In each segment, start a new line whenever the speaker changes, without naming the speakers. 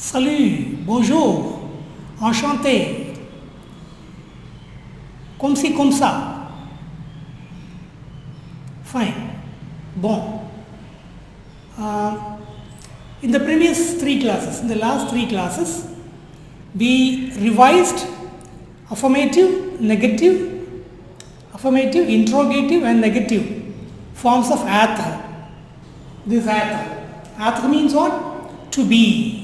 Salut, bonjour, enchanté, comme ci, comme ça. Fine. Bon. In the previous three classes, in the last three classes, we revised affirmative, negative, affirmative, interrogative and negative forms of être. This être. Être means what? To be.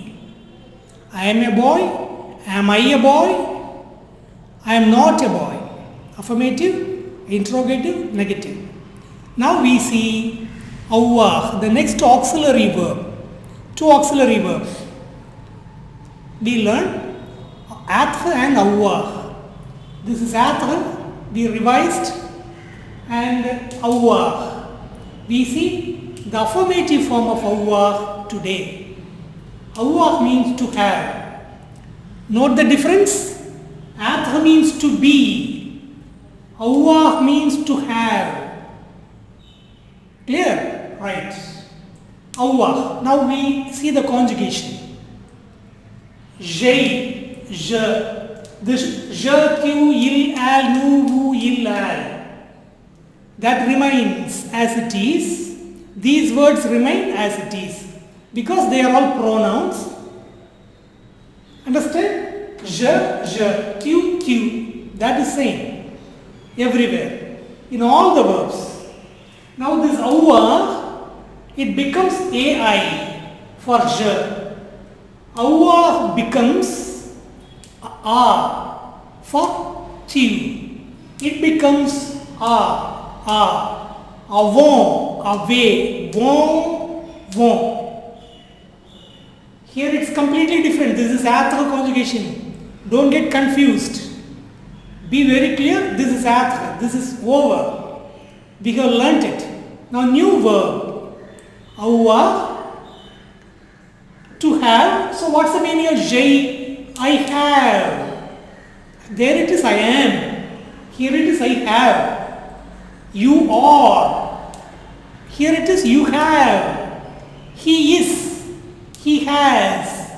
I am a boy. Am I a boy? I am not a boy. Affirmative, interrogative, negative. Now we see avoir, the next auxiliary verb. Two auxiliary verbs. We learn être and avoir. This is être, we revised, and avoir. We see the affirmative form of avoir today. Avoir means to have. Note the difference. Être means to be. Avoir means to have. Clear? Right. Avoir. Now we see the conjugation. J'ai, je. This je, tu, il, elle, nous, vous, il, elle. That remains as it is. These words remain as it is. Because they are all pronouns. Understand? Je, tu. That is same. Everywhere. In all the verbs. Now this avoir, it becomes ai for je. Avoir becomes a for tu. It becomes a. Avons, ave, vont. Here it's completely different. This is être conjugation. Don't get confused. Be very clear. This is être. This is over. We have learnt it. Now new verb. Avoir. To have. So what's the meaning of j'ai? I have. There it is I am. Here it is I have. You are. Here it is you have. He is. He has.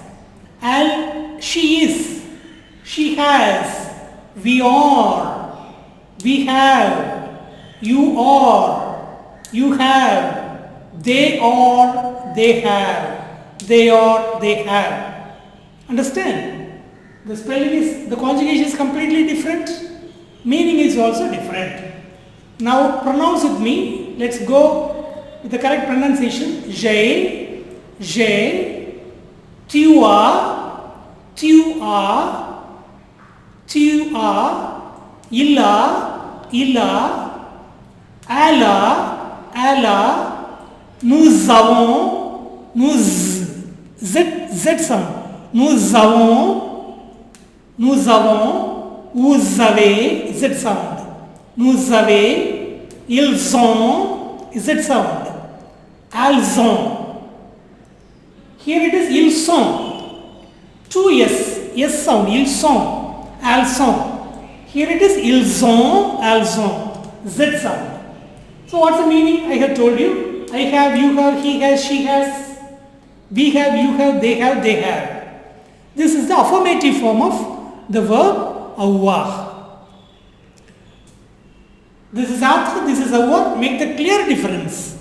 And she is. She has. We are. We have. You are. You have. They are. They have. They are. They have. Understand? The spelling is, the conjugation is completely different. Meaning is also different. Now pronounce with me. Let's go with the correct pronunciation. J'ai. Tu as, il a, elle a, nous avons, z sound, nous avons, vous avez, z sound, nous avez, ils ont, z sound, elles ont. Here it is ils sont. Two yes sound, ils sont, elles sont. Here it is ils ont, z sound. So what's the meaning? I have told you. I have, you have, he has, she has. We have, you have, they have. This is the affirmative form of the verb avoir. This is être, this is avoir. Make the clear difference.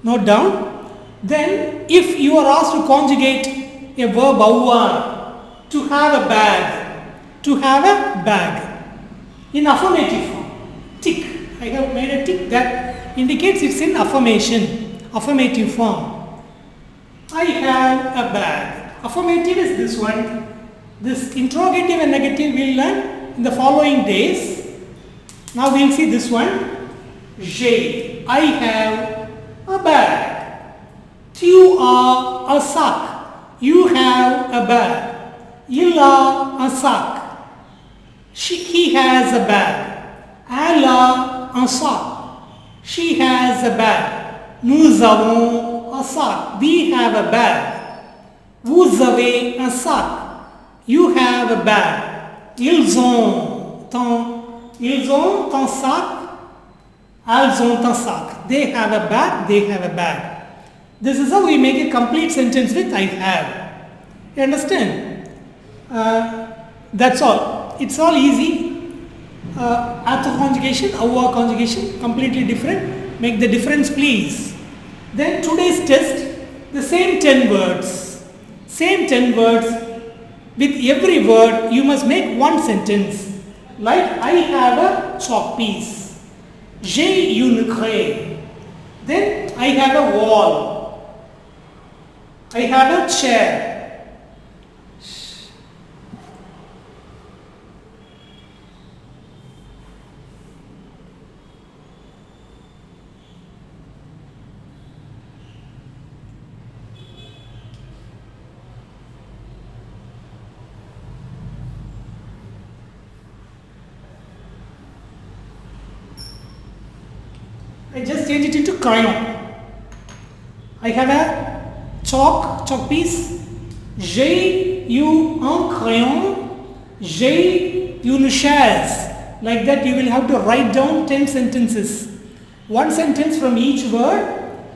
Note down. Then, if you are asked to conjugate a verb avoir, to have a bag, in affirmative form, tick. I have made a tick that indicates it's in affirmation, affirmative form. I have a bag. Affirmative is this one. This interrogative and negative we'll learn in the following days. Now we'll see this one. J'ai. I have a bag. Tu as un sac. You have a bag. Il a un sac. He has a bag. Elle a un sac. She has a bag. Nous avons un sac. We have a bag. Vous avez un sac. You have a bag. Ils ont un sac. Elles ont un sac. They have a bag. They have a bag. This is how we make a complete sentence with I have. You understand? That's all. It's all easy. Author conjugation, avoir conjugation, completely different. Make the difference, please. Then today's test, the same 10 words. Same 10 words. With every word, you must make one sentence. Like, I have a chalk piece. J'ai une craie. Then, I have a wall. I have a chair. I just change it into crayon. I have a chalk piece. J'ai eu un crayon. J'ai une chaise. Like that you will have to write down 10 sentences. One sentence from each word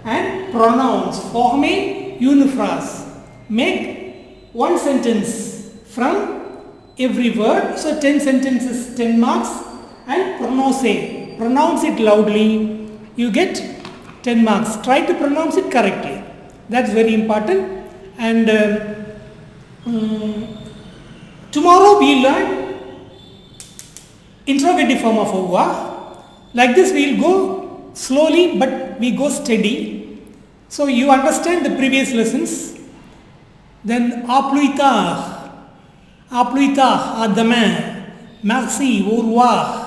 and pronouns. Former une phrase. Make one sentence from every word. So 10 sentences, 10 marks. And pronounce it loudly. You get 10 marks. Try to pronounce it correctly. That's very important. And tomorrow we learn interrogative form of avoir. Like this we will go slowly but we go steady. So you understand the previous lessons. Then à plus tard, à demain, merci, au revoir.